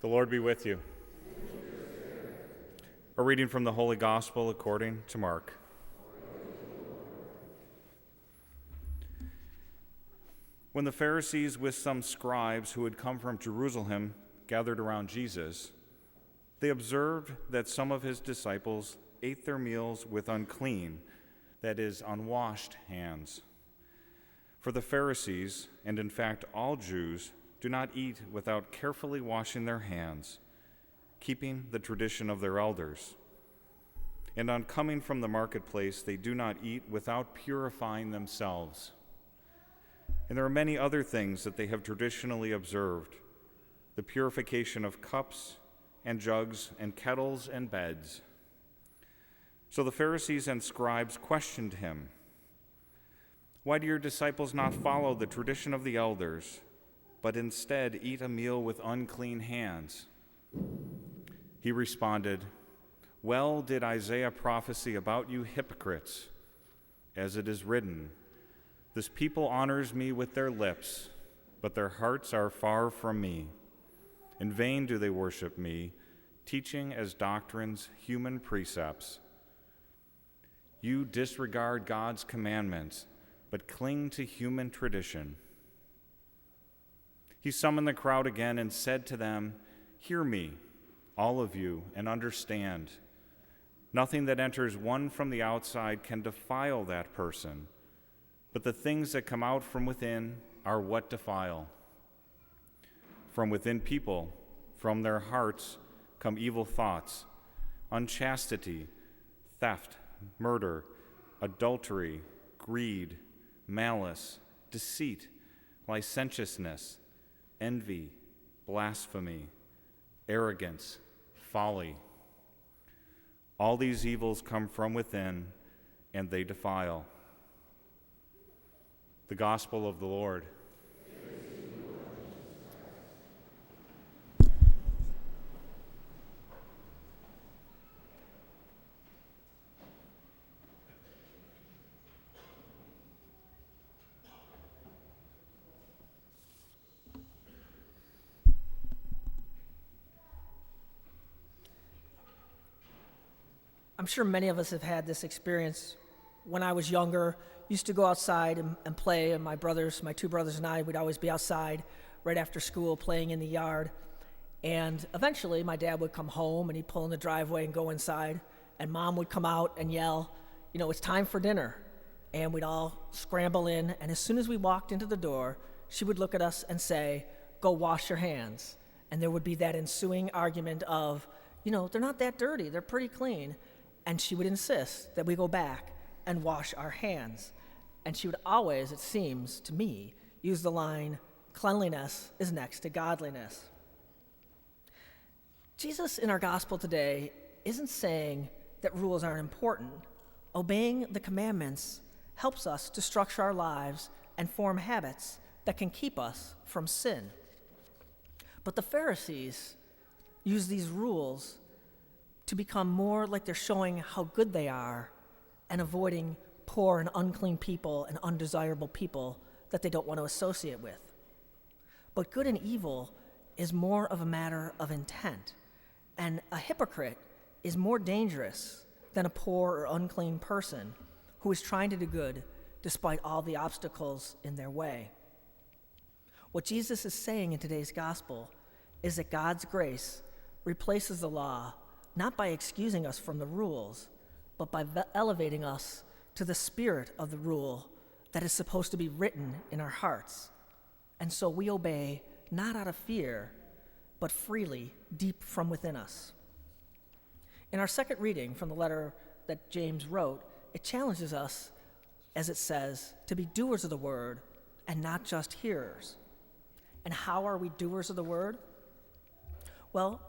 The Lord be with you. A reading from the Holy Gospel according to Mark. When the Pharisees with some scribes who had come from Jerusalem gathered around Jesus, they observed that some of his disciples ate their meals with unclean, that is, unwashed hands. For the Pharisees, and in fact all Jews, do not eat without carefully washing their hands, keeping the tradition of their elders. And on coming from the marketplace, they do not eat without purifying themselves. And there are many other things that they have traditionally observed: the purification of cups and jugs and kettles and beds. So the Pharisees and scribes questioned him, "Why do your disciples not follow the tradition of the elders, but instead eat a meal with unclean hands?" He responded, "Well did Isaiah prophesy about you hypocrites, as it is written, 'This people honors me with their lips, but their hearts are far from me. In vain do they worship me, teaching as doctrines human precepts.' You disregard God's commandments, but cling to human tradition." He summoned the crowd again and said to them, "Hear me, all of you, and understand. Nothing that enters one from the outside can defile that person, but the things that come out from within are what defile. From within people, from their hearts, come evil thoughts, unchastity, theft, murder, adultery, greed, malice, deceit, licentiousness, envy, blasphemy, arrogance, folly. All these evils come from within, and they defile." The Gospel of the Lord. I'm sure many of us have had this experience. When I was younger, used to go outside and play, and my two brothers and I would always be outside right after school playing in the yard. And eventually my dad would come home and he'd pull in the driveway and go inside, and Mom would come out and yell, "It's time for dinner." And we'd all scramble in, and as soon as we walked into the door, she would look at us and say, "Go wash your hands." And there would be that ensuing argument of, they're not that dirty, they're pretty clean. And she would insist that we go back and wash our hands. And she would always, it seems to me, use the line, "Cleanliness is next to godliness." Jesus in our gospel today isn't saying that rules aren't important. Obeying the commandments helps us to structure our lives and form habits that can keep us from sin. But the Pharisees use these rules to become more like they're showing how good they are and avoiding poor and unclean people and undesirable people that they don't want to associate with. But good and evil is more of a matter of intent, and a hypocrite is more dangerous than a poor or unclean person who is trying to do good despite all the obstacles in their way. What Jesus is saying in today's gospel is that God's grace replaces the law not by excusing us from the rules, but by elevating us to the spirit of the rule that is supposed to be written in our hearts. And so we obey not out of fear, but freely, deep from within us. In our second reading from the letter that James wrote, it challenges us, as it says, to be doers of the word and not just hearers. And how are we doers of the word? Well,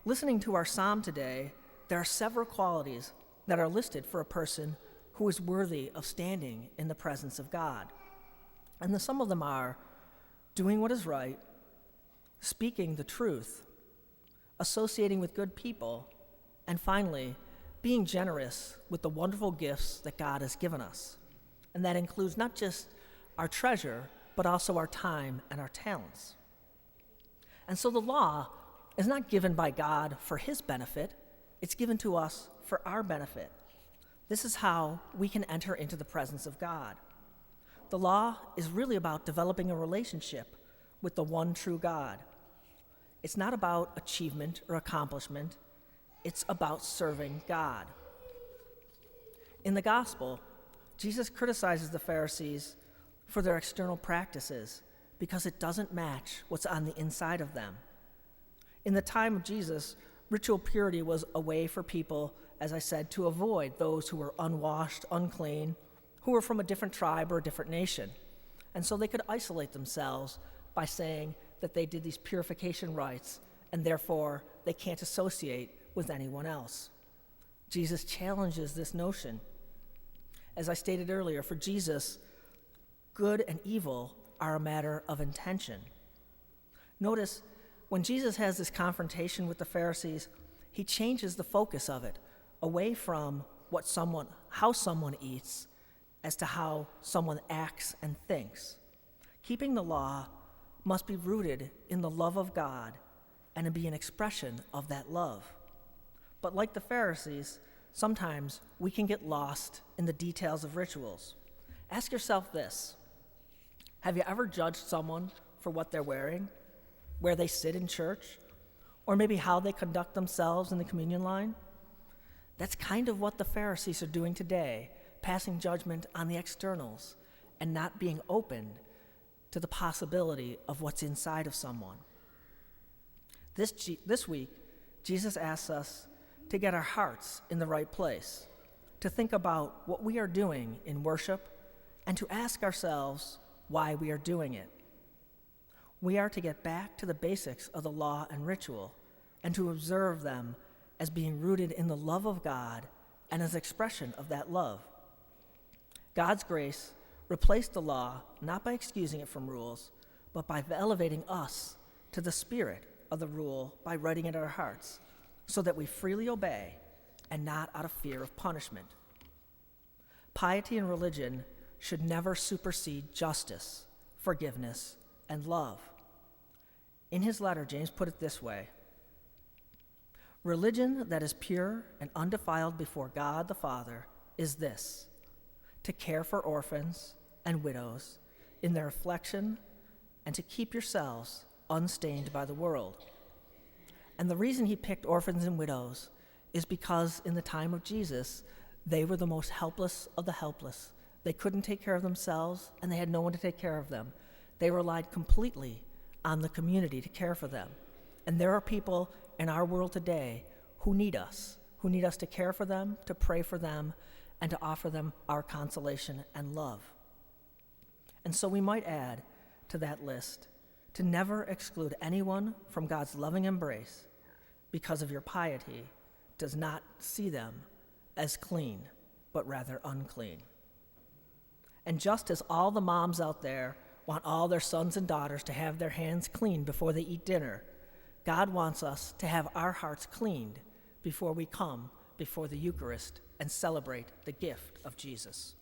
listening to our psalm today, there are several qualities that are listed for a person who is worthy of standing in the presence of God. And some of them are doing what is right, speaking the truth, associating with good people, and finally, being generous with the wonderful gifts that God has given us. And that includes not just our treasure, but also our time and our talents. And so the law is not given by God for his benefit, it's given to us for our benefit. This is how we can enter into the presence of God. The law is really about developing a relationship with the one true God. It's not about achievement or accomplishment, it's about serving God. In the gospel, Jesus criticizes the Pharisees for their external practices because it doesn't match what's on the inside of them. In the time of Jesus, ritual purity was a way for people, as I said, to avoid those who were unwashed, unclean, who were from a different tribe or a different nation. And so they could isolate themselves by saying that they did these purification rites, and therefore they can't associate with anyone else. Jesus challenges this notion. As I stated earlier, for Jesus, good and evil are a matter of intention. Notice, when Jesus has this confrontation with the Pharisees, he changes the focus of it away from how someone eats as to how someone acts and thinks. Keeping the law must be rooted in the love of God and to be an expression of that love. But like the Pharisees, sometimes we can get lost in the details of rituals. Ask yourself this: have you ever judged someone for what they're wearing, where they sit in church, or maybe how they conduct themselves in the communion line? That's kind of what the Pharisees are doing today, passing judgment on the externals and not being open to the possibility of what's inside of someone. This week, Jesus asks us to get our hearts in the right place, to think about what we are doing in worship, and to ask ourselves why we are doing it. We are to get back to the basics of the law and ritual, and to observe them as being rooted in the love of God and as expression of that love. God's grace replaced the law not by excusing it from rules, but by elevating us to the spirit of the rule by writing it in our hearts, so that we freely obey and not out of fear of punishment. Piety and religion should never supersede justice, forgiveness, and love. In his letter, James put it this way: religion that is pure and undefiled before God the Father is this: to care for orphans and widows in their affliction, and to keep yourselves unstained by the world. And the reason he picked orphans and widows is because in the time of Jesus, they were the most helpless of the helpless. They couldn't take care of themselves, and they had no one to take care of them. They relied completely on the community to care for them. And there are people in our world today who need us to care for them, to pray for them, and to offer them our consolation and love. And so we might add to that list to never exclude anyone from God's loving embrace because of your piety does not see them as clean, but rather unclean. And just as all the moms out there want all their sons and daughters to have their hands clean before they eat dinner, God wants us to have our hearts cleaned before we come before the Eucharist and celebrate the gift of Jesus.